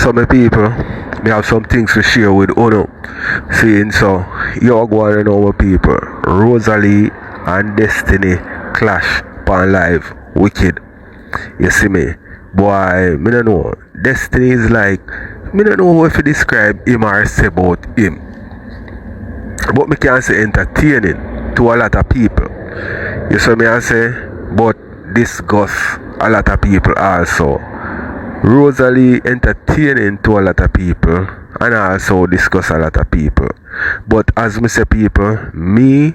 So my people, me have some things to share with Uno. Seeing so, you go to know my people. Rosealee and Destiny clash pan live. Wicked. You see me? Boy, me don't know. Destiny is like, me don't know how to describe him or say about him. But me can say entertaining to a lot of people. You see me I say? But disgust a lot of people also. Rosealee entertaining to a lot of people and also discuss a lot of people. But as me say people, me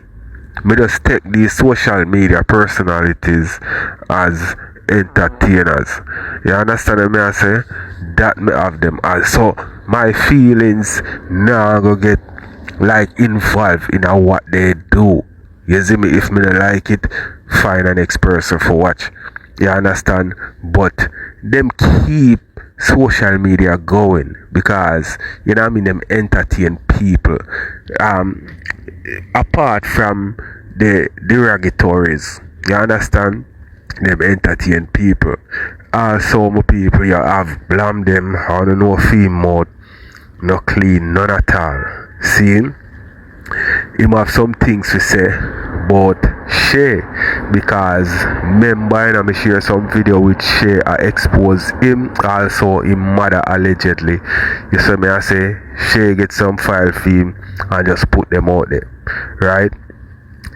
just take these social media personalities as entertainers. You understand what I say? That me have them as. So my feelings now go get like involved in what they do. You see me? If me don't like it, find the next person for watch. You understand? But them keep social media going because you know what I mean, them entertain people. Apart from the derogatories, you understand? Them entertain people. Also my people you have blam them, I don't know feel mode, no clean, none at all. See? Him have some things to say about Shay because remember you know, me share some video with Shay I expose him, also his mother allegedly. You see me I say Shay get some file film and just put them out there, right?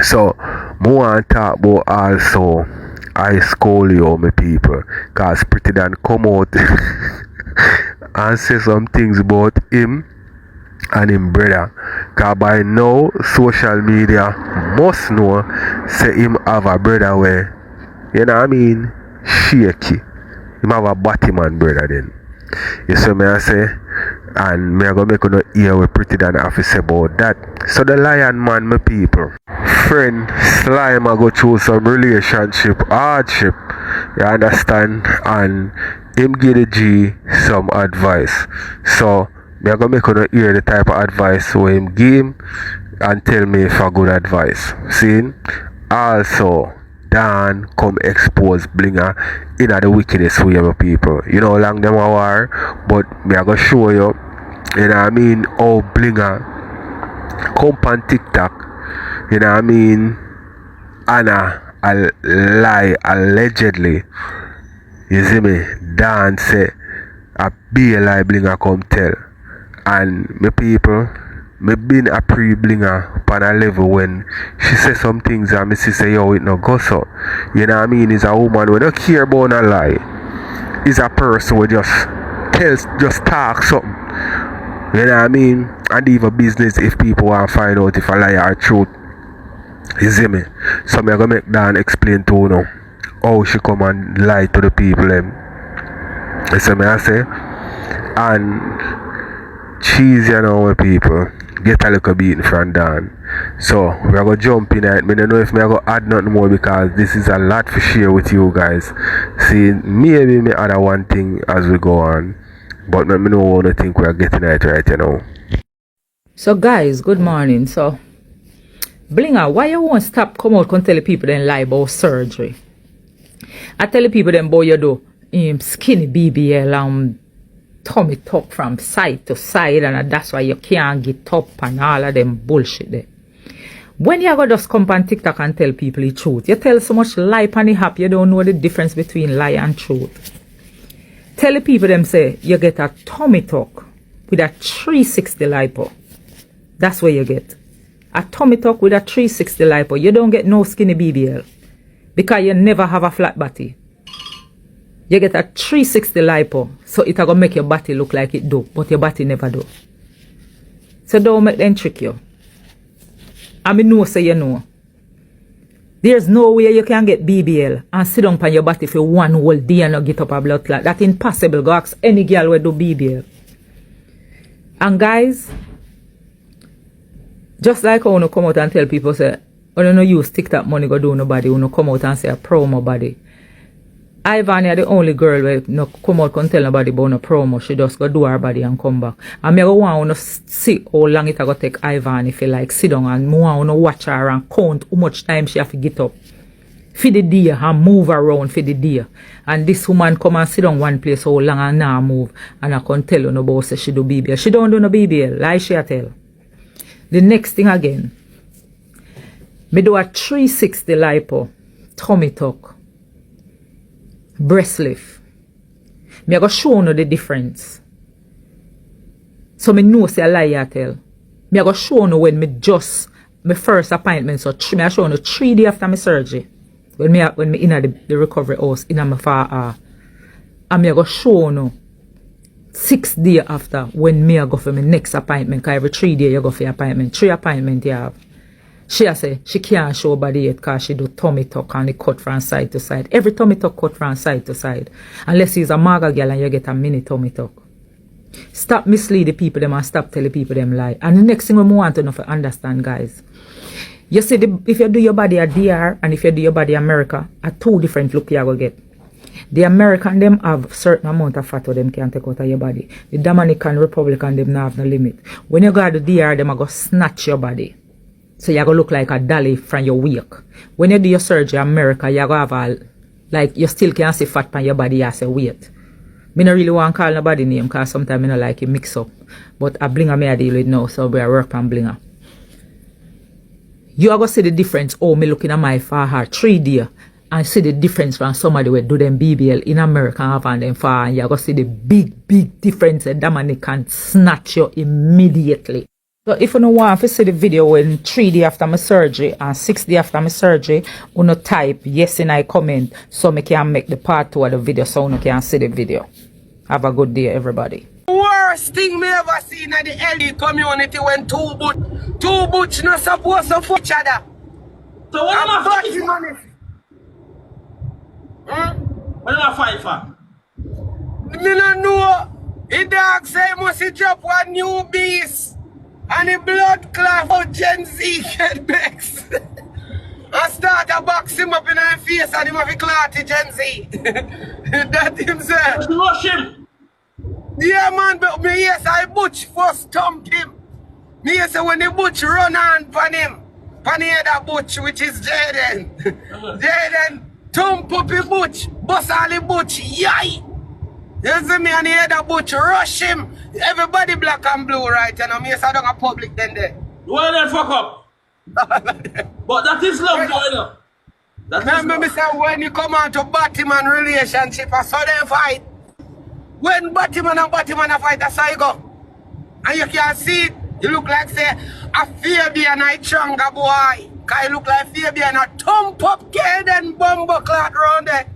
So more want to talk about also I scold you my people cause Pretti done come out and say some things about him and him brother. Cause by now social media must know say him have a brother where you know what I mean shaky. Him have a Batman brother then. You see me I say, and me I go make you hear what Pretti done have to say about that. So the lion man my people. Friend Slime I go through some relationship hardship. You understand? And him give the G some advice. So me I go make you hear the type of advice where him give him and tell me if a good advice. See? Also Dan come expose blinga in the wickedest way my people. You know how long them are, but me I go show you, you know what I mean, how blinga come on Tik Tok, you know what I mean, Anna a lie allegedly. You see me? Dan say a be a lie blinga come tell. And my people, me been a pre-blinga on a level when she say some things and me say yo it no go so. You know what I mean? Is a woman who don't care about a lie. Is a person who just talk something. You know what I mean? And even business if people want to find out if a lie or truth. You see me? So me gonna make Dan explain to you now how she come and lie to the people them. You see me I say? And cheese you know people. Get a little beating from Dan. So we are gonna jump in it. I don't know if I go add nothing more because this is a lot to share with you guys. See, maybe me add one thing as we go on, but let me know what I think we are getting it right now. So guys, good morning. So Blinga, why you won't stop come out and tell the people then lie about surgery? I tell the people then boy you do skinny BBL tummy tuck from side to side and that's why you can't get up and all of them bullshit there. When you go just come on Tik Tok and tell people the truth, you tell so much lie on the hap, you don't know the difference between lie and truth. Tell the people them say you get a tummy tuck with a 360 lipo. That's what you get. A tummy tuck with a 360 lipo. You don't get no skinny BBL because you never have a flat body. You get a 360 lipo, so it gonna make your body look like it do, but your body never do. So don't make them trick you. I mean, know say you know. There's no way you can get BBL and sit down on your body for one whole day and not get up a blood clot. That's impossible. Go ask any girl who do BBL. And guys, just like I want to come out and tell people say, I don't know use Tik Tok money go do nobody, want to come out and say a promo body. Ivany the only girl who no come out and tell nobody about no promo. She just go do her body and come back. And me go want to see how long it go take Ivany if you like sit down and more want to watch her and count how much time she have to get up for the day and move around for the day. And this woman come and sit on one place so long and now move. And I can't tell you no about say she do BBL. She don't do no BBL. Lie she a tell. The next thing again. Me do a 360 lipo. Tummy tuck. Breast lift. Me I go show you the difference. So me know say a lie I tell. Me I go show you when me just my first appointment. So me I show you 3 days after my surgery. When me in the recovery house in my far and me I go show you 6 days after when me I go for my next appointment. Cause every 3 days you go for your appointment. 3 appointments you have. She say she can't show body yet because she do tummy tuck and it cut from side to side. Every tummy tuck cut from side to side. Unless he's a maga girl and you get a mini tummy tuck. Stop mislead the people them and stop tell the people them lie. And the next thing we want to know for understand, guys. You see, if you do your body a DR and if you do your body America, are 2 different look you go get. The American them have certain amount of fat them can take out of your body. The Dominican Republican them not have no limit. When you go to the DR, them are go snatch your body. So you go look like a dolly from your wake. When you do your surgery in America, you go have a, like you still can't see fat on your body as a weight. Me no really want to call nobody name because sometimes I don't like it mix up. But a blinga me I deal with now, so we work on blinga. You are going to see the difference. Oh, me looking at my far heart 3D and see the difference from somebody who do them BBL in America and have on them far, and you are going to see the big difference. And that man can snatch you immediately. So if you don't want to see the video when 3 days after my surgery and 6 days after my surgery, you know type yes in I comment so I can make the part 2 of the video so you can see the video. Have a good day, everybody. Worst thing me ever seen in the LD community when two butch not supposed to fuck each other. So what am I fighting for? Money. What am I fighting for? Me no know. The dog say he must drop one new beast. And the blood clot for Gen Z get vexed. I start a box him up in her face and him have a clot to Gen Z. That himself. Rush him. Yeah man, but me yes I butch first thumped him. Me yes when the butch run on pan him. Pan the other butch which is Jayden. Jayden thump up the butch. Bust all the butch. Yay! You see me and the other butch rush him. Everybody black and blue right and I'm yes I don't have public then there. Why then fuck up? But that is love going on. Remember me say when you come out to Batman relationship I saw them fight. When Batman and fight, that's how you go. And you can see it, you look like say a Fabian and a Changa boy. Cause you look like Fabian a thump up kid and bumbo clot round there.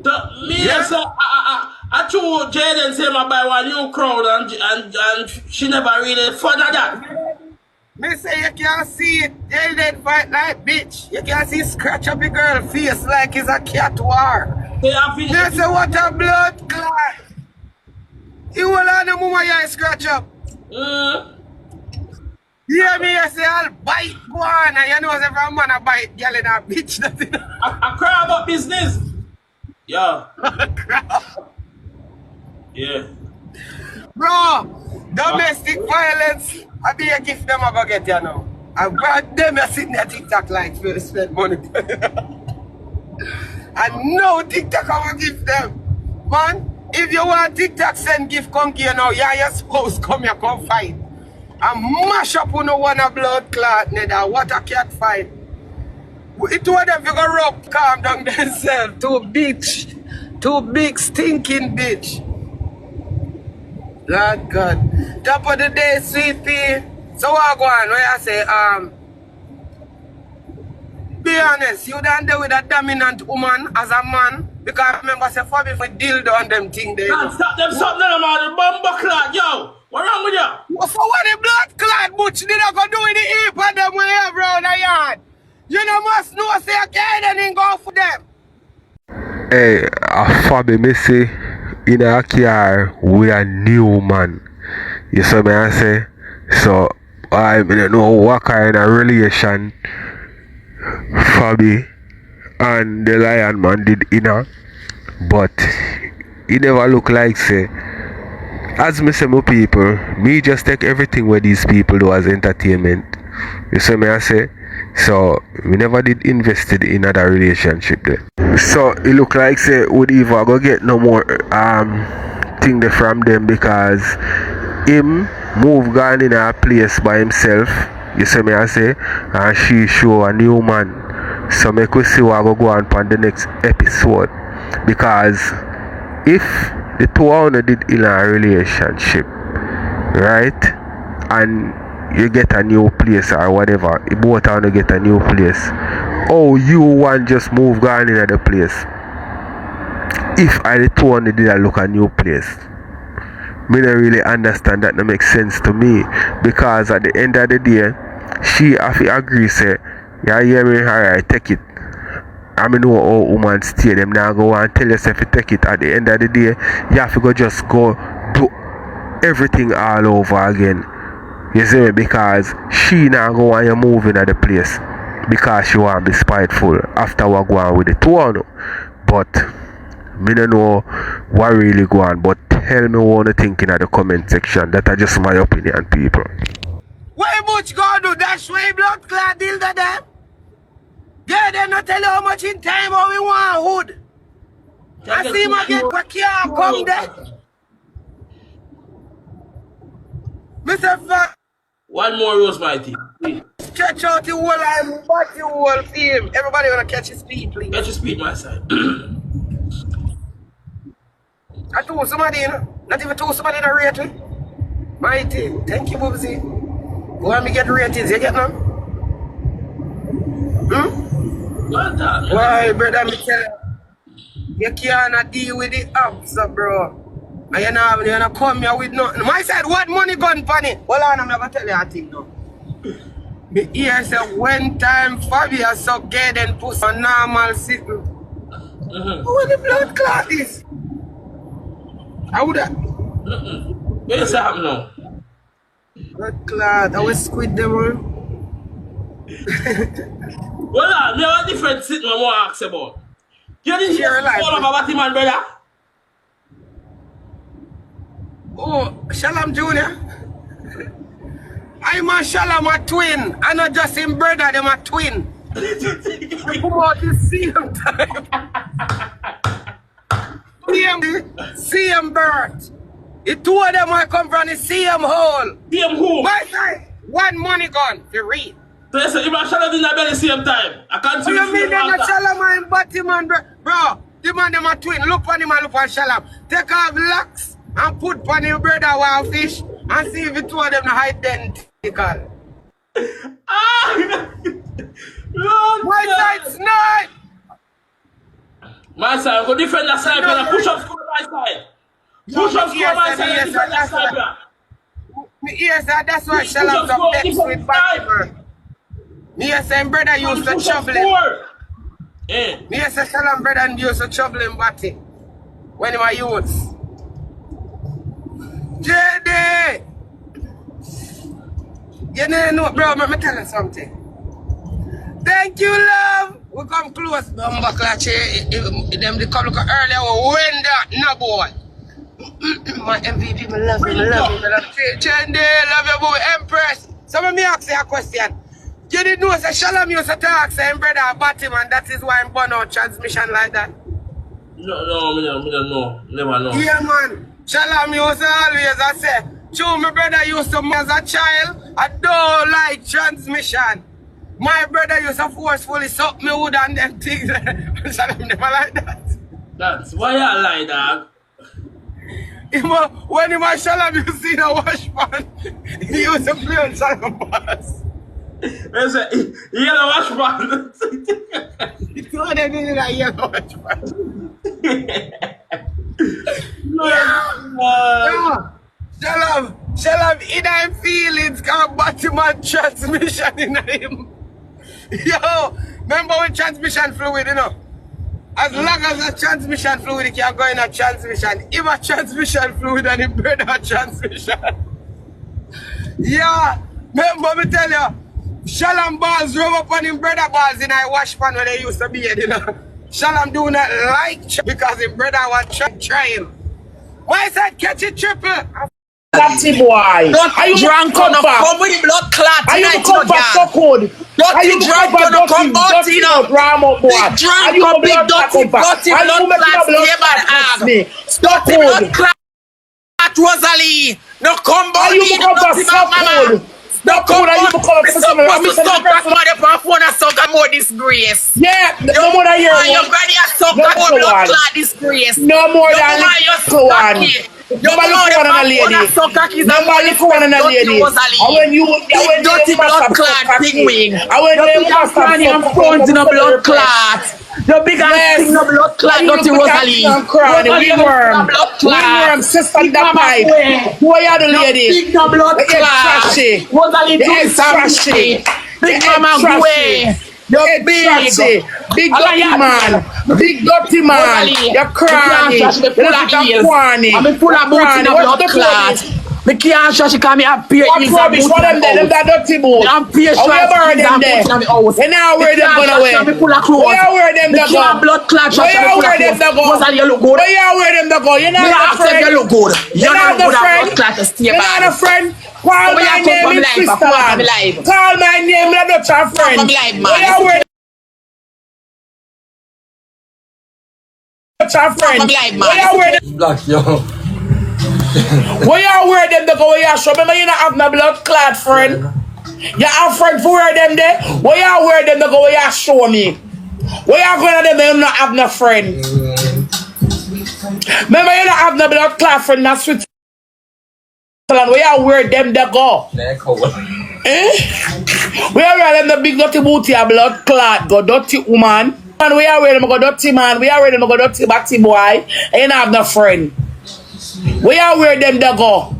So me say I told Jayden say my buy one new crowd and she never really fun of that. Me say you can see it, Jayden fight like bitch. You can see scratch up the girl face like it's a cat war. Me say what a blood clot. You will on the mama you scratch up. Yeah, me I say I'll bite one and you know every man a bite girl in a bitch. I cry about business. Yeah. Yeah. Bro, domestic violence, I be a gift them I go get you now. I've got them sitting there TikTok like to spend money. And no TikTok I will give them. Man, if you want TikTok send gift come here now, yeah, your spouse come here, come fight. And mash up on one a blood clot, neither what a cat fight. It was them you go rub, calm down themselves. Too big stinking bitch. Lord God. Top of the day, sweet pea. So what go on, where I say, be honest, you done there with a dominant woman as a man. Because remember, say for me, if we dildo on them thing there. Man, stop them something, man, the bumbo clot, yo. What wrong with you? For what the blood clot butch did I go do with the heap on them we have round the yard? You know must know say a guy didn't go for them. Hey, a Fabi me say in a car we a new man. You see me I say? So I don't know what kind of relation Fabi and the lion man did inner, but it never look like say. As me say my people, me just take everything where these people do as entertainment. You see me I say? So we never did invested in another relationship there. So it look like say would either go get no more thing there from them because him move gone in a place by himself. You see me I say, and she show a new man. So make we see what go on the next episode. Because if the two of you did in a relationship, right, and you get a new place or whatever, you both of you get a new place, oh, you want just move gone in the place. If I the two of you did a look a new place, me don't really understand that. That makes sense to me, because at the end of the day, she have to agree say, yeah, hear me, alright, take it. I mean, know how women stay, them now go and tell yourself to take it. At the end of the day, you have to go just go do everything all over again. You see me? Because she now go and you move in at the place because she want to be spiteful after what go on with the two of you. But me don't know what really go on. But tell me what you think in the comment section. That is just my opinion, people. What much gonna do? That's why blood clot deal to them. Yeah, they not tell you how much in time how we want hood. I see him again, what can't come there. Mr. Fuck. One more rose, my team. Stretch out the whole line, watch the whole film. Everybody wanna catch his speed, please. Catch your speed, my side. I told somebody, you know, not even told somebody to rate me. My team, thank you, bybz. Go and me get ratings, you get them? Why, brother, me tell you can't deal with the apps, bro. And you know come here with nothing. My side, what money gun for it? Hold on, I'm gonna tell you a thing now. Me hear say one time Familial suck Jayden pussy on normal sitting. What the blood clot is? How would that? What's happening now? Blood clot, I will squid them all. Well, I have a different thing I want to ask about. You didn't hear all about Batman, brother? Oh, Shalom Jr. I'm a Shalom a twin. I'm not just him brother, them a twin. They come out the same time. Same birth. The two of them I come from the same hole. Same hole? My side, one money gun, for real. So you say you and Shalom in the very same time? I can't see you mean them a Shalom and Batman, bro? The man them a twin. Look on him and look on Shalom. Take off locks and put on your brother wild fish and see if the two of them are identical. My side snipe! My side, go defend that side, no, push up score my side. Push up score my side and defend that side. Yes, that's why Shalom's up next with Batman. Yes, and brother used to trouble him. Yes, Shalom brother used to trouble him, Batty. When he was youths. Jayden! You know, bro, let me tell you something. Thank you, love. We come close. Number Klash, them they come look earlier. When that, no boy. My MVP, I love him, I love him. Jayden, love you, boy. Empress. So let me ask you a question. You didn't know that Shalom used to talk, saying brother about him, and that is why I'm born out transmission like that? No, I don't know. Never know. Yeah, man. Shalom used to always say, true, my brother used to, as a child, I don't like transmission. My brother used to forcefully suck me wood and them things. Shalom never like that. That's why I lie, dog. When he was Shalom, you see the wash pan, he used to play on Shalom bass. There's a yellow wash pan. He told them he did a yellow wash pan. Shalom, in him feelings, can't battle my transmission in him. Yo, remember when transmission fluid, you know? As long as a transmission fluid, it can go in a transmission. If a transmission fluid and it burn a transmission. Yeah, remember me tell you, Shalom balls rub up on him brother balls in a wash pan when they used to be here, you know? Shalom do not like because his brother was try him. Why is that catch it triple? Natty boy. Don't are you drunk come enough? back? Come with the blood clot Are you tonight, come back for good? Dirty drunk gonna come out, you know. Big drunk come, big dirty blood clot, me. Dirty blood clot, Rosealee. No come out, me, no dirty mama. No come out, me supposed to suck that mother for phone and suck a more disgrace. Yeah, no more than your granny a suck a more blood clot disgrace. No more than little one. Nobody look one on a lady. Nobody look one on a lady. And when you dirty blood clot thing wing. And when you must have and phones in a blood clot. The big ass thing in a blood clot, dirty Rosealee. Wingworm, sister in the pipe. Who are the lady? Big blood clot. Rosealee do trashy. Big mama way. You're big. Big dirty man. Big dirty man. You're crying. I'm full of boots in a blood clot. Me can't show she come here pay what rubbish? What them there? Them that dirty boat. I'm pay sure I wear them there. And now where them gonna wear? Where wear them to go? Blood clot. Where you wear them to go? Rosealee, you look good. Where you wear them to go? You're not a friend. You look good. You're not a friend. You're not a friend. Call my name in Switzerland. Call my name, I'm not your friend. Where you wear your friend? Where you wear them? Black, yo. Where you wear them to go? Where you show? Remember you not have no blood clot friend. You have friend for wear them there. Where you wear them to go? Where you show me? Where you going to them? You not have no friend. Remember you not have no blood clot friend. That's Switzerland. Where you wear them to go? Eh? Where you wear them the big dirty booty a blood clot go dirty woman. And where you wear them go dirty man? Where you wear them go dirty batty boy? And you not have no friend. Where you wear them to go?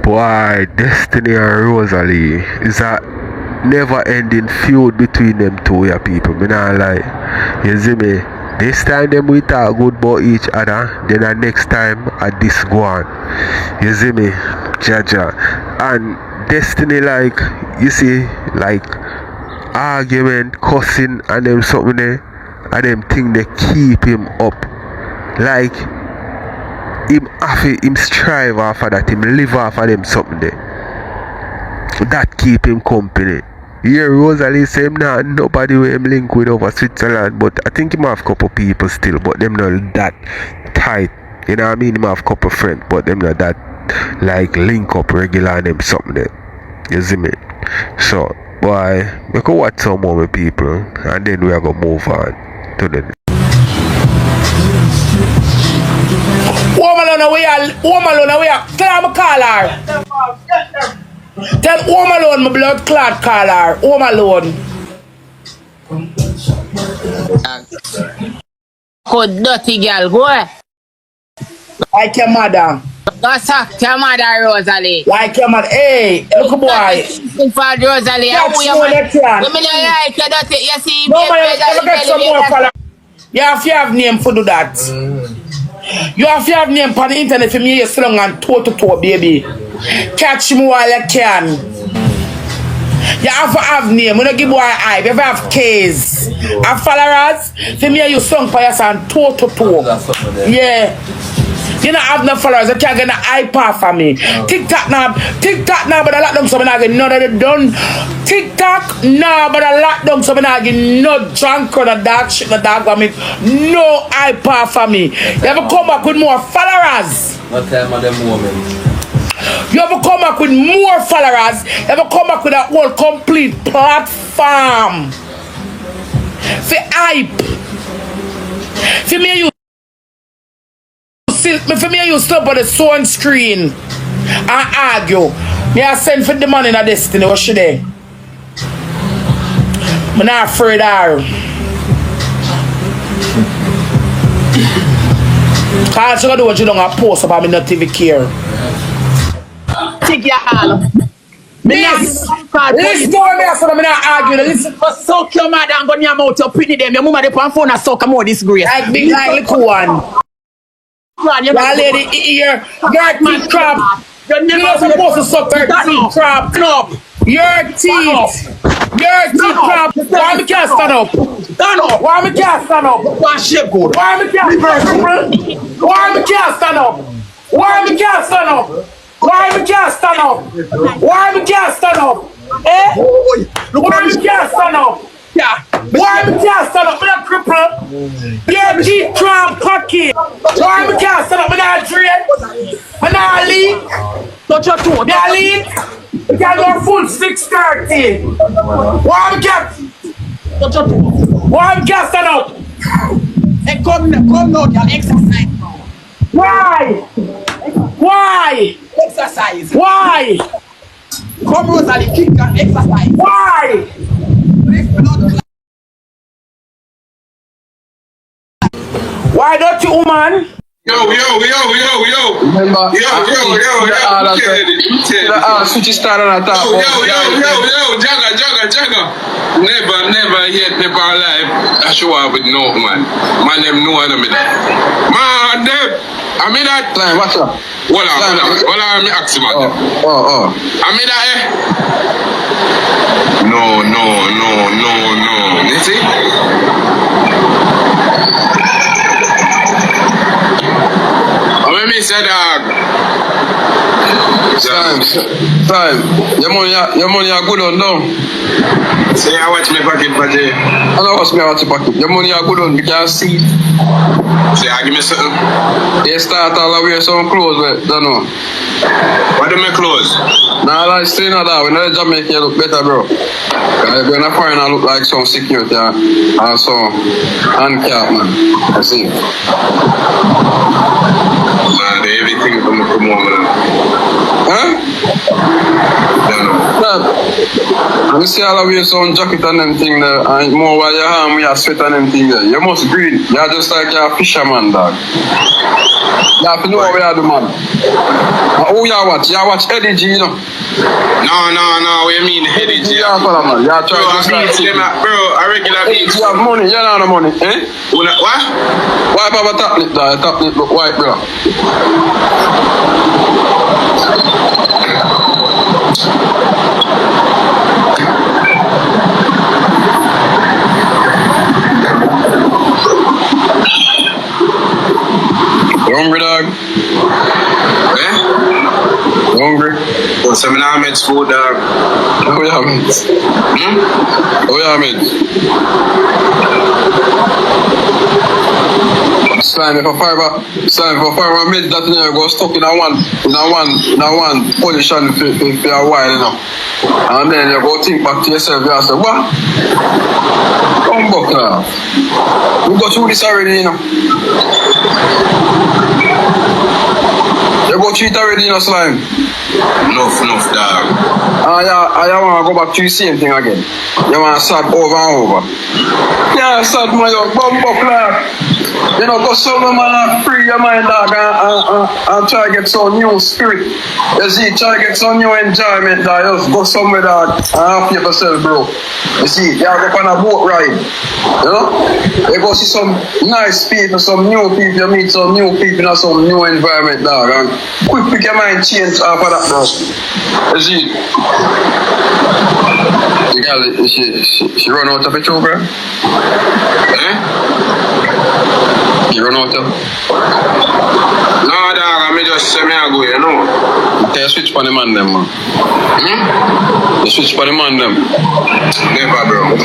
Boy, Destiny and Rosealee is a never-ending feud between them two, ya people. Me not lie. You see me? This time them we talk good about each other. Then the next time this go on. You see me? Jaja. And Destiny, like, you see, like argument, cussing and them something there. And them thing they keep him up. Like him strive off of that, him live off of them something there. That keep him company. Yeah, Rosealee say him not nobody with him link with over Switzerland, but I think him have a couple people still, but them not that tight. You know what I mean? Him have a couple friends, but them not that like link up regular and them something there. You see me? So, boy, we can watch some more with people and then we are gonna move on to the Woman alone, we are. Tell him call her. Tell home alone, my blood clot call her. Home alone. Good dirty girl, go. Like your mother. Go suck your mother, Rosealee. Like your mother. Hey, look boy. For Rosealee, Catch more that can. Women like you dirty. You see, no man, never get some more follow. You have to have name for do that. You have to have name on the internet for me. You're strong and toe to toe, baby. Catch me while you can. You have to have name. We don't give boy hype. You have to have case. Have followers. For me, you strong for yourself and toe to toe. Yeah. You don't have no followers. You can't get no hype off of me. Tik Tok now, but I lock them so I get none of the done. Tik Tok now, but I lock them so I get no junk or the dark shit, the dark I mean, no hype off of me. You ever come back with more followers? What time of them women? You ever come back with more followers? You ever come back with a whole complete platform? For hype. For me, you stop on the phone screen and argue. Me I send for the money in a Destiny. What should they? I'm not afraid of her. Cause she gonna do what you don't post about me not even care. Take your hand. Listen to me, so I'm not arguing. Listen. Suck your mother and go near mouth. You pretty them. Your mama dey on phone and suck more disgrace. Like big like little one. Your lady here, your teeth crab. You're You're supposed to suck your teeth, crap. Your teeth. Your teeth, crap. Why me can't stand up? Stand up. Why me can't stand up? Why shape good? Why me can't stand up? Why me can't stand up? Why me can't stand up? Why me can't stand up? Why me can't stand up? Eh? Why me can't stand up? Yeah. Why me can't stand up? Me not cripple. Your teeth, crap, cocky. Why me can't stand up? Me not drain. Me not lean. Touch your toe. Me not lean. You can go full 630. Why me can't? Touch your toe. Why me can't stand up? Hey, come now, girl. Exercise now. Why? Why? Exercise. Why? Come, Rosealee, kick and exercise. Why? Lift blood. Why don't you, woman? Yo. Remember, switch started on top. Yo, Jagga. Never yet, never alive. I show up with no man. Man, them know I'm in that. Man, them. I'm in that. Time, what's up? Hold on, I'm asking man. Oh. I'm in that, eh? No. You see? When me say dog. Time. Your money are good on now. Say I watch me pocket for Jay. I know what's me watch your pocket. Your money are good on, you can see. Say I give me something. They start all the way some clothes, don't know. Why do me close? Nah, like still not that. When the Jamaica look better, bro. When I find I look like some security and some handicap, man. I see. Man, everything from the promoter. Huh? Let me see all of you some jacket and them thing there, and more while your arm, you sweat and them thing there. You must green. You're just like a fisherman, dog. You have to know where you are the man. Who you watch? You watch Eddie G, you know? No, what you mean Eddie G? Yeah, fella, man. You are Bro, trying to bro, a regular beat. You have money, you don't have money, eh? What? Why have a top lip, dog? Top lip look white, bro. You hungry, dog? Eh? You hungry? Oh, so I made food, dog. Oh, yeah, man. Oh, yeah, man. Slime for five minutes that you go stuck in a one position for a while, you know. And then you go think back to yourself, you say, what? Come back now. We go through this already, you know. You go through it already, you know, Slime. Enough, dog. I want to go back to the same thing again. You want to start over and over. Yeah, start my bum buckler. You know, go somewhere, man, free your mind, dog, and try to get some new spirit. You see, try to get some new enjoyment, dog. Just go somewhere, dog, and happy yourself, bro. You see, you have to go on a boat ride. You know? You go see some nice people, some new people, you meet some new people in some new environment, dog, and quick pick your mind change after that, bro. You see? The girl, she run out of petrol, bro? Eh? You run out of? No, dog, I just say me I go, you know. Okay, you switch for the man, them, man. You switch for the man, them. Never, bro.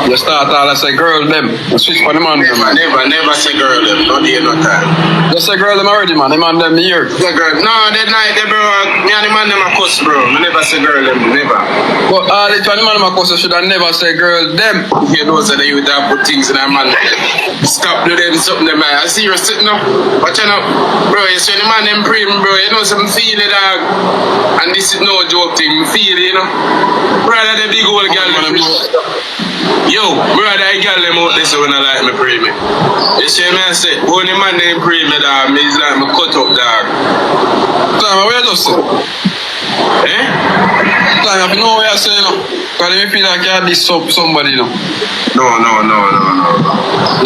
You start all as a girl, them. You switch for the man, them. Never say girl, them. No day, no time. You say girl, them already, man. The man, them here. Say girl. No, that night, bro. Me and the man, them a cuss, bro. I never say girl, them. Never. But all the time, the man, them a cuss, you should have never say girl, them. You know, so that you would have put things in that man. Stop doing something, them. I see you sitting up. Watch out, bro. You see the man, them pray, bro. You know, some feel it, dog. And this is no joke thing. Feel it, you know. Brother, the big old girl, yo, brother, I girl them out this when I like me pray me. You see me, I say, only man they pray me, dog. Me is like me cut up, dog. Time, where you just say? Eh? Time, you know what you're saying, you know? Because you feel like you have this somebody, you know? No.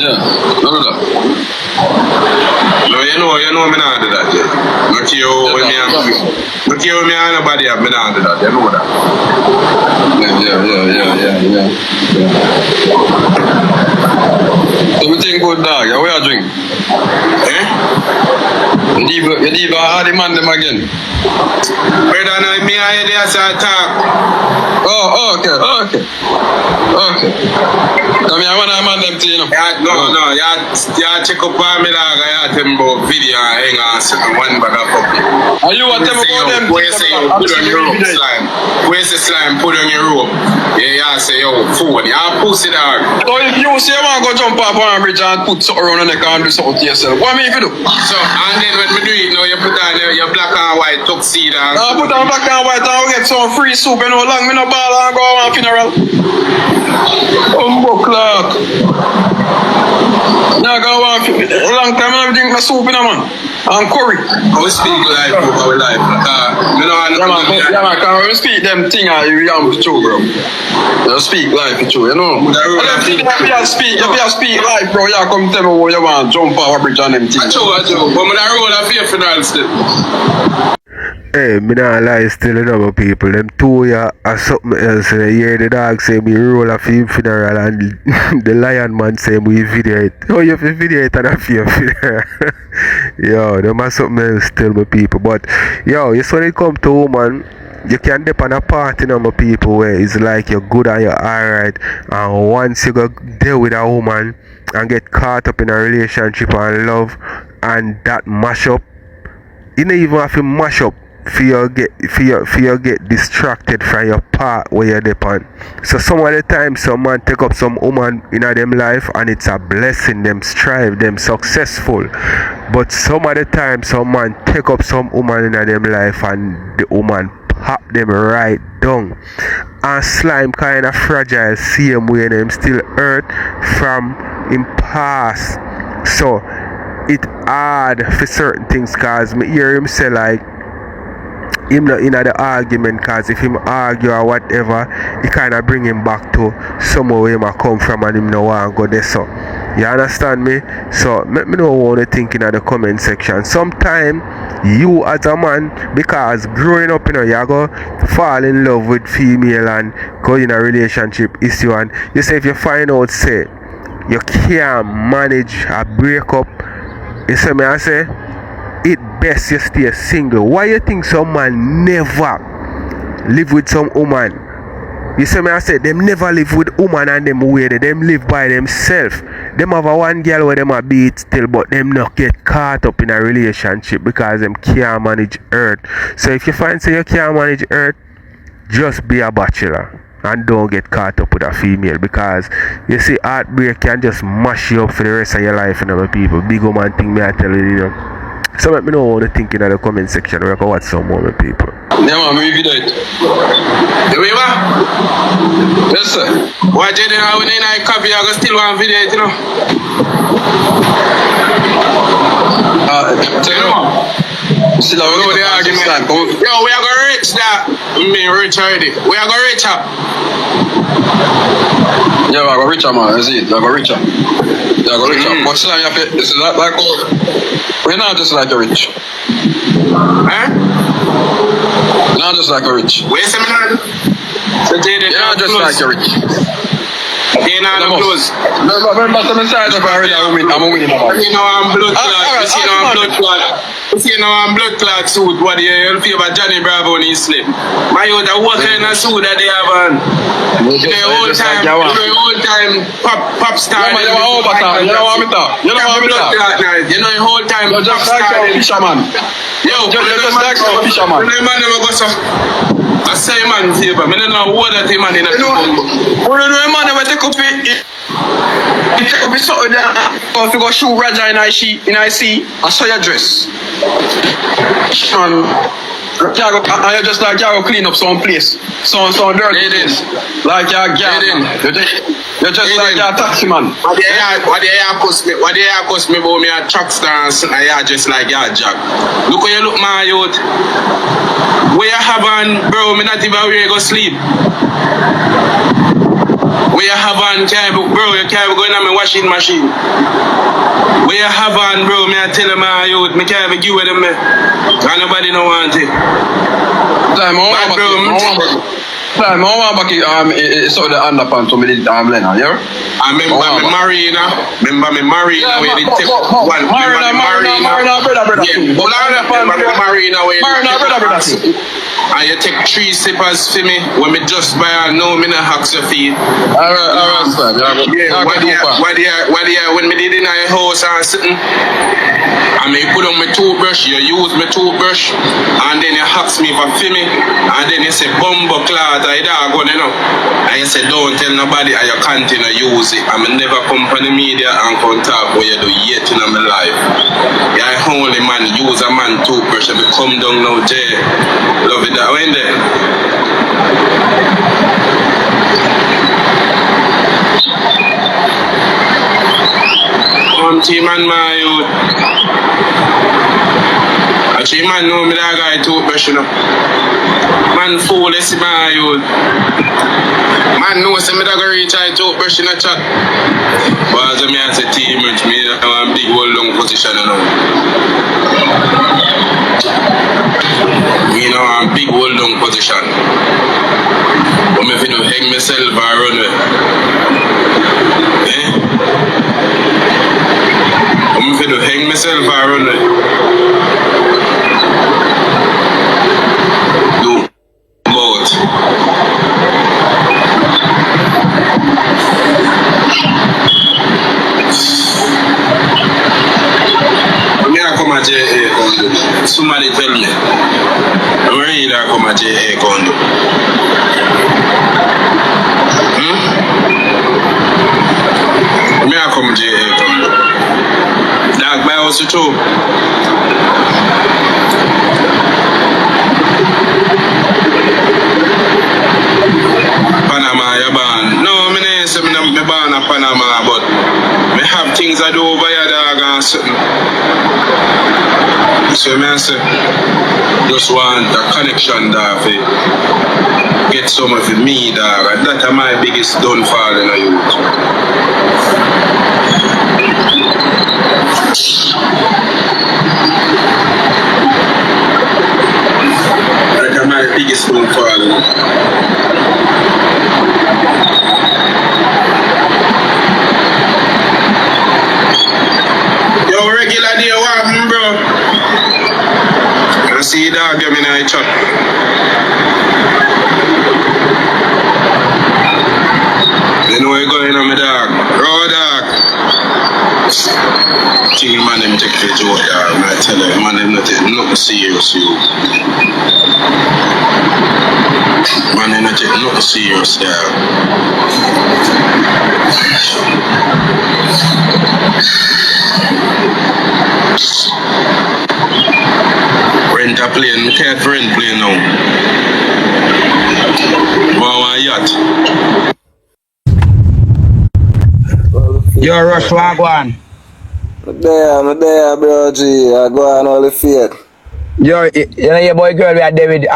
Yeah, none of that. No, you know know me not do that yet. Not care when me and nobody have me not do that. You know that. Yeah. Everything good, dog. Yeah, where you drink? Eh? You leave the man them again. Brother, now me and you there start talk. Oh, okay. I mean, I want to man them to, you know. No, you check up on me, dog. I tell me about video and hang on sitting one bag of puppy. Are you want to tell me about them? Where you say you put on your rope, slime. Where you say slime, put on your rope. Yeah, you say, yo, phone. You pussy, dog. So if you say you want to go jump up on a bridge and put something around the neck and do something to yourself, what me if you do? So, and then when we do it now, you put on your black and white tuxedo. I put on black and white and we get some free soup, you know, long me no ball and go on funeral. Clock. Now go on a long time I drink my soup in a man. And curry. I will speak live, our life. You know, I can we speak them thing you am true, bro. You speak live true, you know. If you speak live, bro, you come tell me what you want jump over bridge on them things. I true. But I roll a few funeral still. Hey, me not lie still in other people. Them two are something else. You hear the dog say me roll a few funeral and the lion man say we video it. Oh, you have to video it and a few funeral. Yo, them are something else still, my people. But yo, it's when it come to woman, you can dip on a party, you know, my people, where it's like you're good and you're alright. And once you go deal with a woman and get caught up in a relationship and love and that mash up, you don't even have to mash up for you get distracted from your part where you're depend. So some of the time some man take up some woman in them life and it's a blessing, them strive, them successful. But some of the time some man take up some woman in them life and the woman pop them right down. And slime kind of fragile, same way them still hurt from him past. So it hard for certain things cause me hear him say like him not in the argument cause if him argue or whatever, it kind of bring him back to somewhere where him a come from and him no want go there. So you understand me? So let me know what you think in the comment section. Sometime you as a man, because growing up, you know, you go fall in love with female and go in a relationship issue, and you say if you find out say you can't manage a breakup, you say me I say it best you stay single. Why you think some man never live with some woman? You see me I say them never live with woman and them way them live by themselves. Them have a one girl where them a beat still, but them not get caught up in a relationship because them can't manage earth. So if you find say you can't manage earth, just be a bachelor and don't get caught up with a female, because you see heartbreak can just mash you up for the rest of your life. And other people, big woman thing me I tell you, you know. So let me know what you think in the comment section. We can watch some more people. Yeah, man, we video it. You remember? Yes, sir. Why Jayden, when I copy, I still want video it, you know? Tell you what. Still have the argument. Yo, we are going to reach that. Me rich already. We are going to reach up. Yeah, we are going to reach up, man. That's it. We are going to reach up. We are going to reach up. But still, this is like we're not just like a rich. Huh? Not just like a rich. Wait a minute. So Jayden, you're not just like a rich. You're not close. Remember, some size of already I'm winning about. You know I'm blood clot. You know I'm blood clot. You know I'm blood clot suit. What do you feel about Johnny Bravo when he sleep? My youth, what kind of suit that they have on? The whole time, pop star. You know what I'm talking. You know what I'm talking. You know the whole time, you're just like a fisherman. Yo, just like a fisherman. The man never go so. I say man favor. I don't know what that man in a man never take up it. You take up it something there. If you go shoot Raja in I see, I saw your dress. And you just like you go clean up some place. Some dirty place. Like you're you're just like a taxi man. What do you cost me about me a truck star and you just like your jack. Look how you look, my youth. Where you have on, bro, me not even where you go sleep. Where you have on, bro, you can't go in my washing machine. Where you have on, bro, me I tell them my youth, me can't even give it them, me. And nobody no want it. Time, I want back it's all the underpants to me Lena, yeah? I remember me Marina. Remember me Marina where they take one. Marina, brother. Yeah, but remember me Marina where brother. and you take 3 sippers for me when me just buy and know me not hacks your feet. Alright, sir. Yeah, when me did in my house and sitting, I may put on my toothbrush, you use my toothbrush, and then you hacks me for me, and then you say bumbo clot, I dog on, you know. And you say don't tell nobody and you continue to use it. I may never come on the media and come talk what you do yet in my life. Yeah, only man use a man toothbrush and me come down now, Jay. Love it that way there. Team and my youth. A team man know me that guy toothbrush, you know. Man fool, let's see my youth. Man knows me that guy reach I toothbrush in a chat. But as me as a team, me have a big old long position, you know. Me know I'm big old long position. But me if you hang myself I run away. I'm gonna hang myself around it. Do both. When I come at JA condo, somebody tell me. When I come at JA condo. When I come at JA condo. Dog by us too. Panama, you born. No, I say me born a Panama, but me have things I do over here, dog, and something. So I say, just want a connection, dog, for get some of me, dog, and that's my biggest downfall in a youth. That's my biggest downfall. Yo, regular day, what happened, bro? I see dog give me a chat. You know where you going on, my dog? Raw dog. Think man them take the joke, dog. I tell you, man them not take nothing serious, you. Man them not take nothing serious, dog. Rent a plane, I can't rent plane now. Wow, yacht. Yo, Rush, Wagwan. I'm there, bro, G. I go on all the feet. Yo, you know your boy girl, we are there with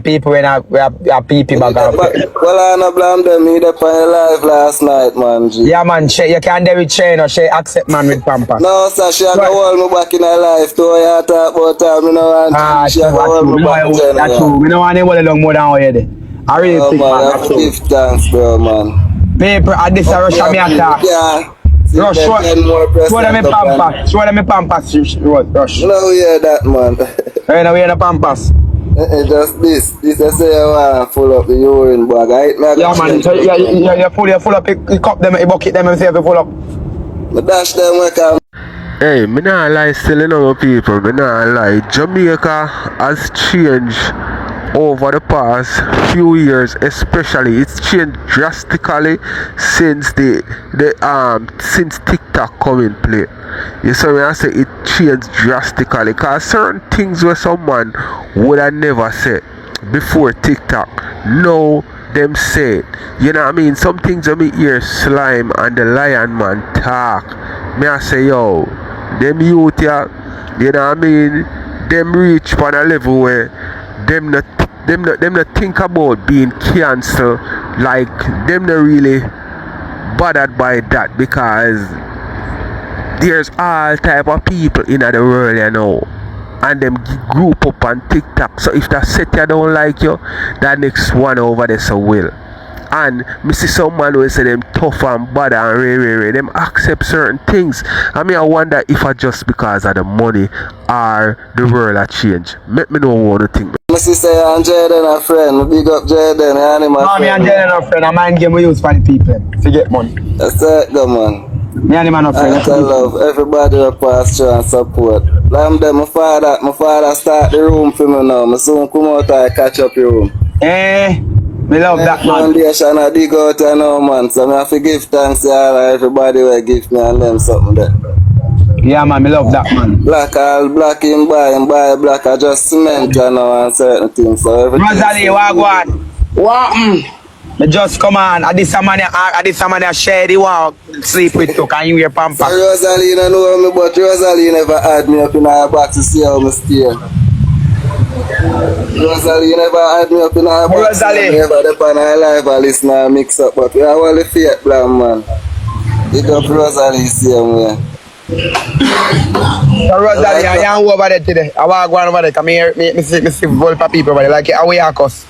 people when we are people back up. Well, I no blame them. Me there on live last night, man, G. Yeah, man, you can't there with chain or she accept man with pamper. No, sir, she go hold me back in her life. Too, you talk about time, you know, and she go hold me back in. That's true. We don't want anybody long more than how you there. I really think, man. I give thanks, bro, man. People at this Rush me attack. Yeah. Rush, show them a pampas. Show them a pampas, Rush. You know, we hear that, man. You know, we hear the pampas. Just this. This I say you want to full up the urine bag. Yeah, man. So you full up, you cup them, you bucket them, and say you full up. I dash them where I come. Hey, me not lie, still you know people, me not lie. Jamaica has changed over the past few years, especially it's changed drastically since since Tik Tok come in play. You see me I say it changed drastically because certain things where someone would have never said before Tik Tok, now them say it. You know what I mean? Some things when me hear Slime and the Lion Man talk, me I say yo, them youth ya, you know what I mean? Them reach on a level where them not think about being cancelled, like them not really bothered by that because there's all type of people in the world, you know. And them group up on TikTok. So if that set you don't like you, that next one over there so will. And me see some man who say them tough and bad and rare. Them accept certain things. I mean, I wonder if I just because of the money or the world a change. Make me know what to think. My sister and Jayden a friend. Big up Jayden. No, me and Jayden a friend. I mind game we use for the people to get money. That's it, go man. Me and him a friend. I love everybody who pass through and support. Like them, my father start the room for me now. I soon come out and catch up your room. Me love that man. Foundation I dig out and now, man. So I have to give thanks to everybody who give me and them something there. Yeah, man, me love that man. Black him buy black I just cement and now and certain things. So everything. Rosealee, what? Me just come on. I did some money I share the walk sleep with you. Can you hear pamper? So Rosealee don't know me, but Rosealee never add me up in her box to see how I stay. Rosealee never add me up in her box. Rosealee never depend on her life or listen or mix up, but we are all the fake plan, man. Big up Rosealee same way. So Rosealee, I am over there today. I want to go over there. Come here, me see whole people over there. Like how we are cause.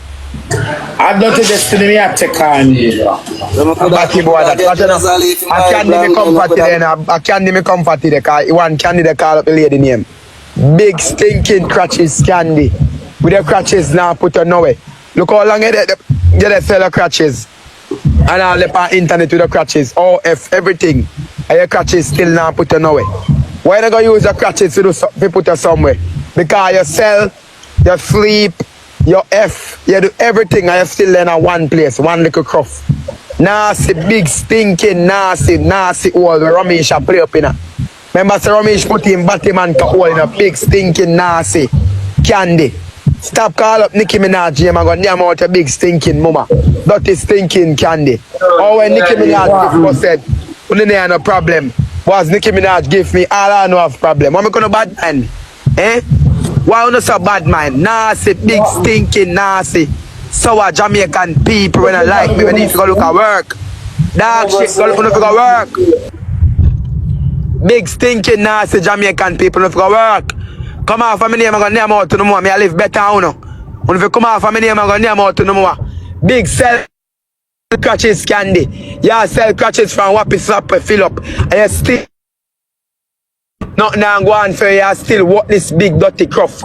I don't think destiny me a take on. I can't me comfort today. I can't me comfort today because one candy they call up the lady name. Big stinking crutches candy. With the crutches now put her nowhere. Look how long they sell the crutches. And all the on internet with the crutches. Everything. And your crutches still now put her nowhere. Why not go use the crutches to put her somewhere? Because you sell, you sleep, you you do everything and you still in one place, one little cruff. Nasty, big stinking, nasty hole where Ramesh play up in her. Remember, Sir Ramesh put him Batman hole in a big stinking nasty candy. Stop call up Nicki Minaj, I'm gonna name out a big stinking mama. Dirty stinking candy. Or when Nicki Minaj said, "When there no problem," was Nicki Minaj give me all I know of problem. What am I gonna bad man? Why you not so bad man? Nasty, big stinking nasty. Sour Jamaican people when I like me when need to go look at work. Dog shit, go look at work. Big stinking nasty Jamaican people if go work. Come off of my name, I'm gonna name out to no more. Me I live better, you know. When you come off of my name, I'm gonna name out to no more. Big sell crutches candy. Yeah, sell crutches from Wappy Slap fill up. And you still nothing now go on for you still what this big dirty cruff.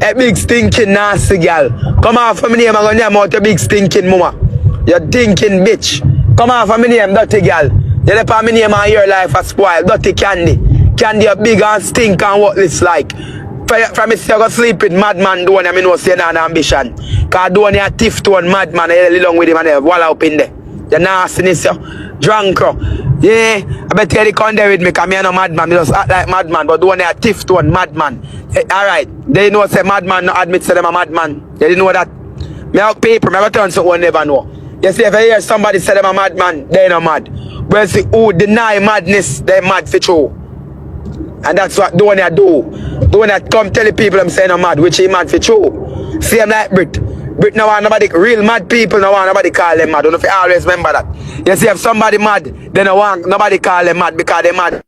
A big stinking nasty girl. Come off of my name, I'm gonna name out a big stinking mama. You thinking bitch. Come off of my name, dirty girl. You let my name and your life a spoil. Dirty candy. Candy a big and stink and what this like. From me say I go sleep with madman doing I know say no ambition. Cause doing a thief to one madman I long with him and they wall up in there. The nastiness drunk. Yeah, I bet you come there with me cause me a no madman. Me just act like madman but doing a thief to one madman. Alright, they know say madman no admit say them a madman. They didn't know that. Me have paper, me have turn so one never know. You see if I hear somebody say them a madman, they no mad. But you see who deny madness, they mad for true. And that's what doing that do. Doing that come tell the people I'm saying I'm mad, which he mad for true. Same like Brit. Brit no want nobody, real mad people no want nobody call them mad. Don't know if you always remember that. You see if somebody mad, they no want nobody call them mad because they mad.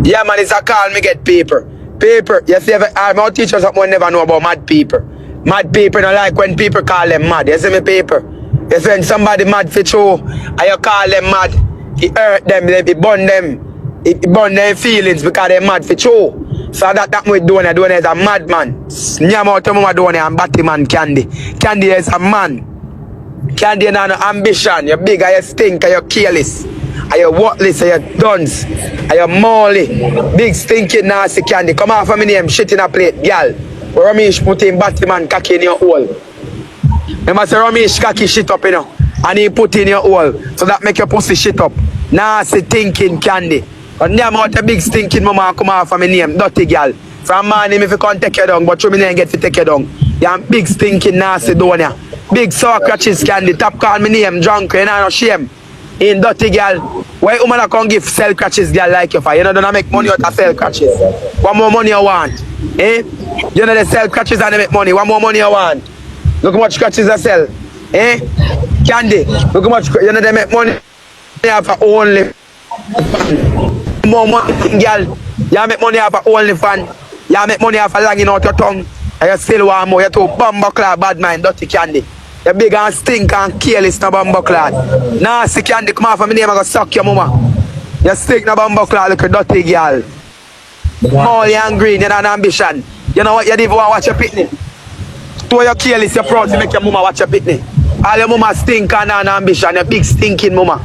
Yeah man, it's a call me get paper. Paper, you see, I'm out teaching something we never know about mad people. Mad people don't like when people call them mad. You see me paper? You see when somebody mad for true and you call them mad, it hurt them, it burn them. It burn their feelings because they're mad for true. So that we doing is a madman. Nyam out to mama doing and Batman Candy. Candy is a man. Candy is no ambition. You're big and you stink and you're careless. Are you worthless? Are you dunce? Are you molly? Big stinking nasty candy. Come off of my name, shit in a plate, girl. Where Ramesh put him Batman cocky in your hole. Remember say Ramesh cocky shit up, you know. And he put in your hole. So that make your pussy shit up. Nasty thinking candy. But name out a big stinking mama come off of my name, dirty girl. From morning if you can't take you down, but you me get to take you down. You're big stinking nasty down here. Big sour crutches candy. Top call my name, drunk, you know no shame. in dirty girl. Why woman a come give sell crutches girl like you for? You know don't make money out of sell crutches. What more money you want? Eh? You know they sell crutches and they make money. What more money you want? Look how much crutches they sell. Eh? Candy. Look how much you know they make money for only more money girl. You make money off a only fan. You make money off a langing out your tongue. And you still want more. You too bumbo clad, bad mind, dirty candy. You big and stink and careless no bumbo clad. Nasty candy, come off of my name, I go suck your mama. You stink no bumbo clad, look a dirty girl. Molly and green, you know an ambition. You know what, you didn't want to watch your picnic. To your careless, you're proud to make your mama watch your picnic. All your mama stink and an ambition, your big stinking mama.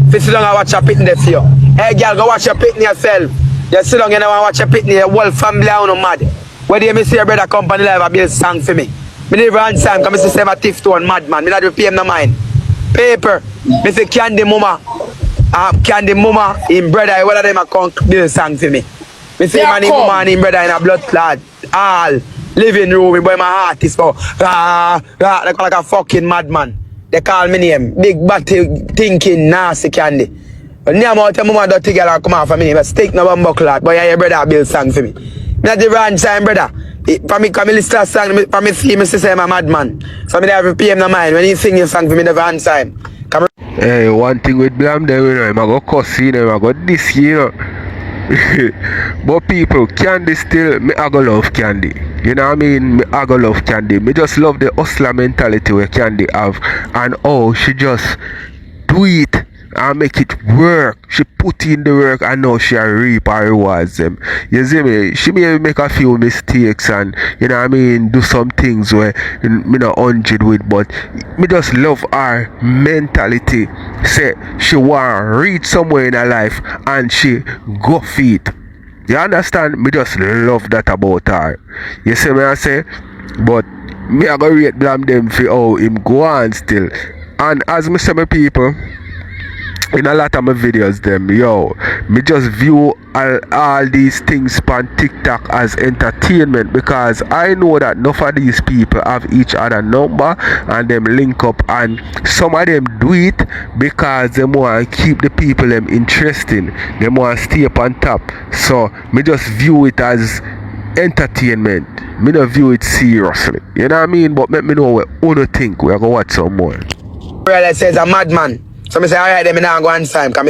If you sit down and watch your picnic for you. Hey girl, go watch your picnic yourself. You sit down and you want to watch your picnic, your whole family are on mad. Where do you see your brother company live a build song for me? Me never answer him because I say I'm a thief tone madman. Me not repay him no mind. Paper. Me say Candy Mama. Candy Mama, him brother, one of them a come build song for me. Me say him and him mama and him brother in a blood clot. All living room, boy, my heart is for they call like a fucking madman. They call me name. Big batty thinking nasty Candy. But name out your mama dirty girl and come out for me. But stick no bumbo clot. Boy, your brother build song for me. Me not the wrong time, brother. For me, come listen to song, for me see me say I'm a madman. So me never pay him no mind. When he sing your song for me, never answer him. Come. Hey, one thing with Blam them, you know, I'm go cuss, you know, I go this, you know. But people, Candy still, me I go love Candy. You know what I mean? Me I go love Candy. Me just love the hustler mentality where Candy have. And oh, she just do it and make it work. She put in the work and now she reap her rewards them. You see me? She may make a few mistakes and you know what I mean, do some things where me not 100 with, but me just love her mentality. Say she want reach somewhere in her life and she go feet. You understand? Me just love that about her. You see me I say? But me I go rate Blam them for how him go on still. And as me say my people, in a lot of my videos them, yo, me just view all these things on TikTok as entertainment because I know that enough of these people have each other number and them link up and some of them do it because they want to keep the people them interesting. They want to stay up on top. So me just view it as entertainment. Me don't view it seriously. You know what I mean? But let me know what you think. We're going to watch some more. Realize says a madman. So I say, alright, then I now go and sign. So I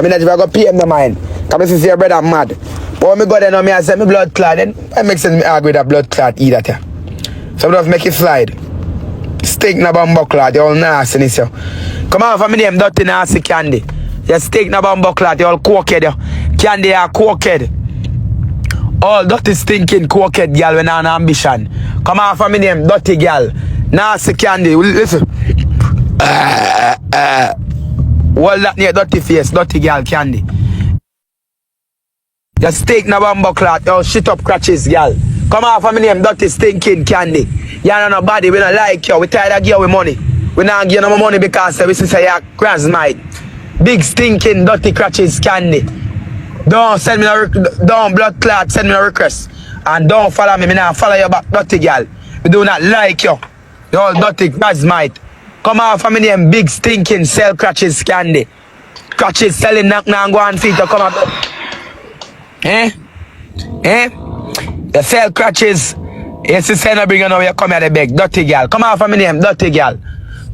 not even go pay him no mind. Because I see your brother mad. But when I go there now, I say, my blood clot. Then it makes sense me argue with that blood clot either. So I just make it slide. Stick na bumbo clot, you all nastiness. Come on, for me name dirty nasty Candy. You stick na bumbo clot, you all cokehead. Candy are cokehead. All dirty stinking cokehead girl with no ambition. Come on, for me name dirty girl. Nasty Candy. Listen. Hold that near dirty face, dirty girl Candy. You stink na bumbo clot, you shit up crutches, girl. Come off of me name, dirty stinking Candy. You know nobody, we don't like you, we tired of give you money. We not give you no more money because we say you're grandmite. Big stinking dirty crutches Candy. Don't send me no don't blood clot, send me a request. And don't follow me not follow you back, dirty girl. We do not like you. You all dirty grandmite. Come off of me name, big stinking sell crutches Candy. Crutches selling knock now and go on feet to come up. Eh? You sell crutches. You see say no bring you now, you come here the beg. Dirty girl. Come off of me name, dirty girl.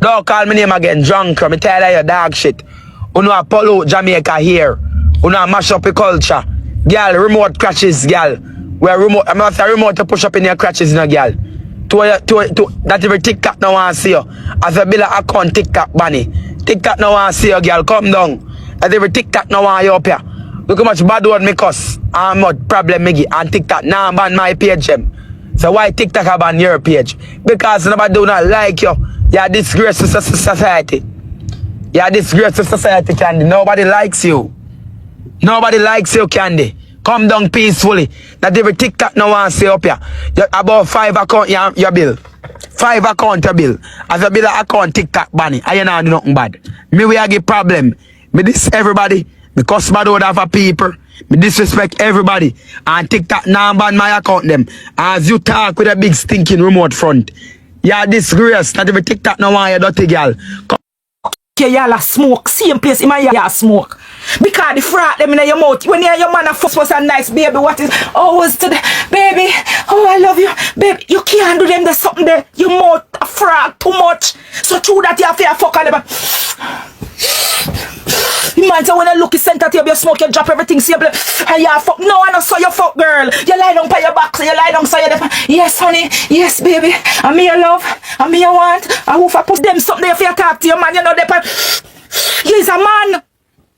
Don't call me name again, drunk. Me tired of your dog shit. You know a pollute Jamaica here. You know mash up your culture. Girl, remote crutches, girl. Where remote, I'm not a remote to push up in your crutches, you know, girl. That every TikTok now want to see you. As a bill account TikTok bunny. TikTok now want to see you, girl. Come down. That every TikTok now want you up here. Look how much bad word me cuss. And what problem me give. And TikTok now ban my page them. So why TikTok have ban your page? Because nobody do not like you. You're a disgrace to society. You're a disgrace to society, Candy. Nobody likes you. Nobody likes you, Candy. Come down peacefully. That every TikTok now want to say up here. You about 5 account your bill. 5 account your bill. As a bill account TikTok bunny. I ain't do nothing bad. Me we have a problem. Me this everybody. Me cuss bad out of a people. Me disrespect everybody. And TikTok now ban my account them. As you talk with a big stinking remote front. You're disgrace. That every TikTok now want you dirty girl. y'all a smoke. Same place in my y'all smoke. Because the frat them in your mouth. When you hear your man a fuss was a nice baby, what is was today? Baby, oh I love you. Baby, you can't do them there's something there. Your mouth a frat too much. So true that you have to fuck on them. You man say when I look at center table, you smoke, you drop everything, see you and you fuck. No, I don't saw you fuck, girl. You lie down by your back, so you lie down, so you yes, honey, yes, baby. I'm me your love, I'm me your want. I hope I put them something there for you talk to your man, you know, you's a man.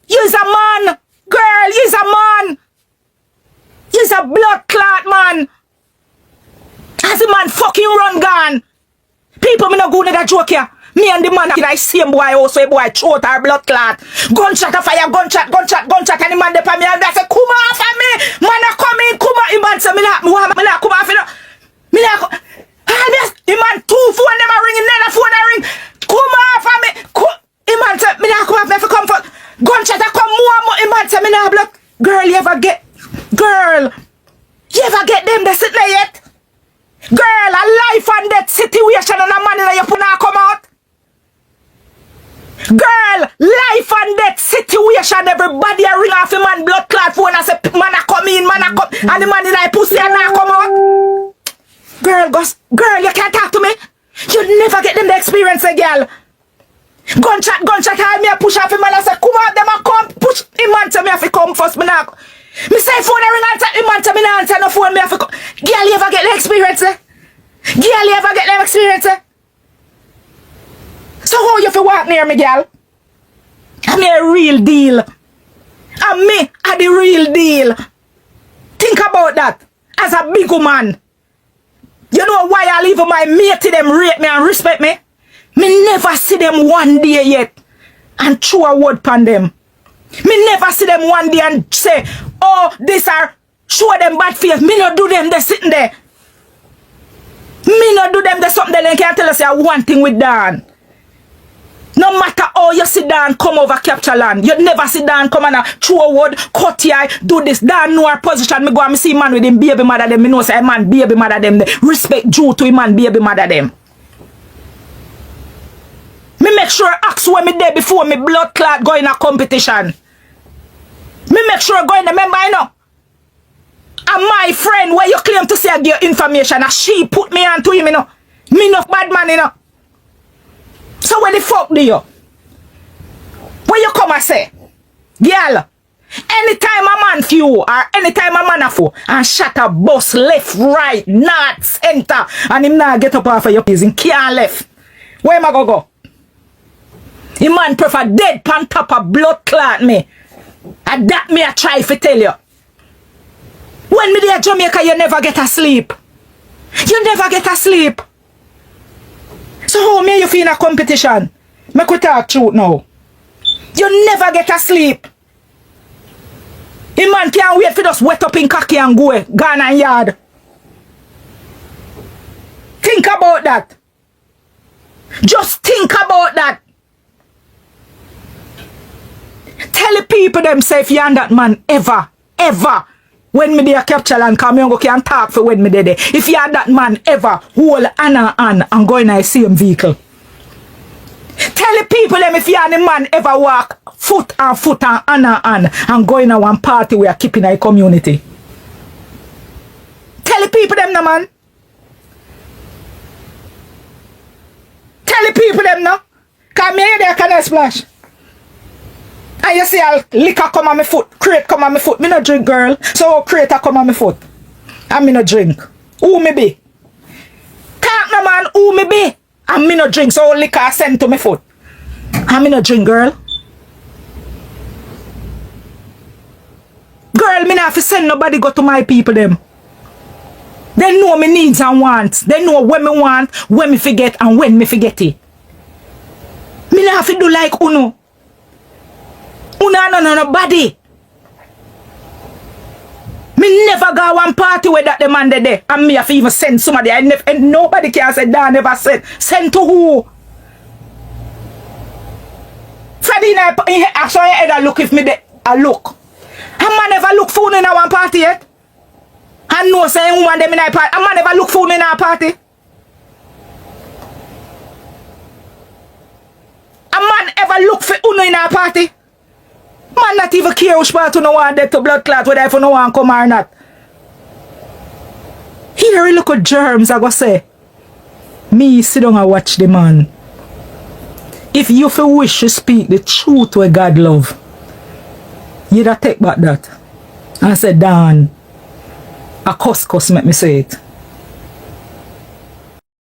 You's a man. Girl, you's a man. You's a blood clot, man. As a man fucking run gone. People me no good nigga joke here. Me and the man I same boy also a boy throat or blood clot. Gunshot a fire, gunshot, and the man dey pa me and I say, come off of me. Man a come in, come on. The man say, me not come off, you know. Me not the man 2 phone them a ring, another phone a ring. Come off of me. The man say, me not come off, me for comfort. Gunshot a come more, the man say, me not blood. Girl, you ever get them that sit there yet? Girl, a life and death situation and a man in your put now come out. Girl, life and death situation, everybody a ring off a man blood clot phone and say, man a come in, and the man in like pussy and now come out. Girl, you can't talk to me. You never get them the experience, girl. Gunshot, I me a push off him and I say, come out, them a come, push him man to me if he come first, me now. Me say phone a ring answer, him man to me now answer no phone, me if he come. Girl, you ever get the experience, eh? Girl, you ever get the experience, eh? So how you fi walk near me, girl? I'm a real deal. And me are the real deal. Think about that. As a big woman. You know why I leave my mate to them rate me and respect me? Me never see them one day yet and throw a word pan them. Me never see them one day and say, oh, this are show them bad face. Me not do them, they sitting there. Me not do them, they something they can't tell us one thing with Dan. No matter how you sit down, come over capture land. You never sit down, come and throw a word, cut your eye, do this. Dan know our position. Me go and me see man with him baby mother them. Me know say man baby mother them. Respect due to him man baby mother them. Me make sure ask when me there before me blood clot go in a competition. Me make sure go in the member, you know. And my friend, where you claim to say I give you information, and she put me on to him, you know. Me no bad man, you know. So where the fuck do you? Where you come and say, girl, anytime a man few or anytime a man a fool and shut a bus left, right, north, center, and him now get up off of your piece and can't left. Where am I go? The man prefer dead pan top of blood clot me. And that me I try to tell you. When me there Jamaica, you never get asleep. You never get asleep. So how me you feel in a competition? Me could talk truth now. You never get asleep. The man can't wait for just wet up in khaki and go gone and yard. Think about that. Just think about that. Tell the people themselves you and that man ever when me there capture and come and go can talk for when me there. If you and that man ever hold Anna and go in a same vehicle. Tell the people them if you and the man ever walk foot and Anna and go in a one party we are keeping a community. Tell the people them no man. Tell the people them no. Come here there can I splash. And you see liquor come on my foot, crate come on my foot. Me no drink, girl. So crate come on my foot. And me no drink. Who me be? Can't no man, who me be? And me no drink, so liquor sent to my foot. And me no drink, girl. Girl, me not have to send nobody go to my people them. They know me needs and wants. They know when me want, when me forget, and when me forget it. Me not have to do like Uno. Una no nobody. Me never go one party where that the man there. And me have to even send somebody. And nobody can say that I never send. Send to who? Freddie I saw your head a look if me there. A look. A man never look for in a one party yet. And no saying woman them in a party. A man never look for in a party. A man ever look for uno in a party? Man not even care which part you no want dead to blood clot, whether if you no want come or not. Here look at germs, I go say. Me sit down and watch the man. If you feel wish to speak the truth where God love, you'd take back that. And say, Dan, a cuss make me say it.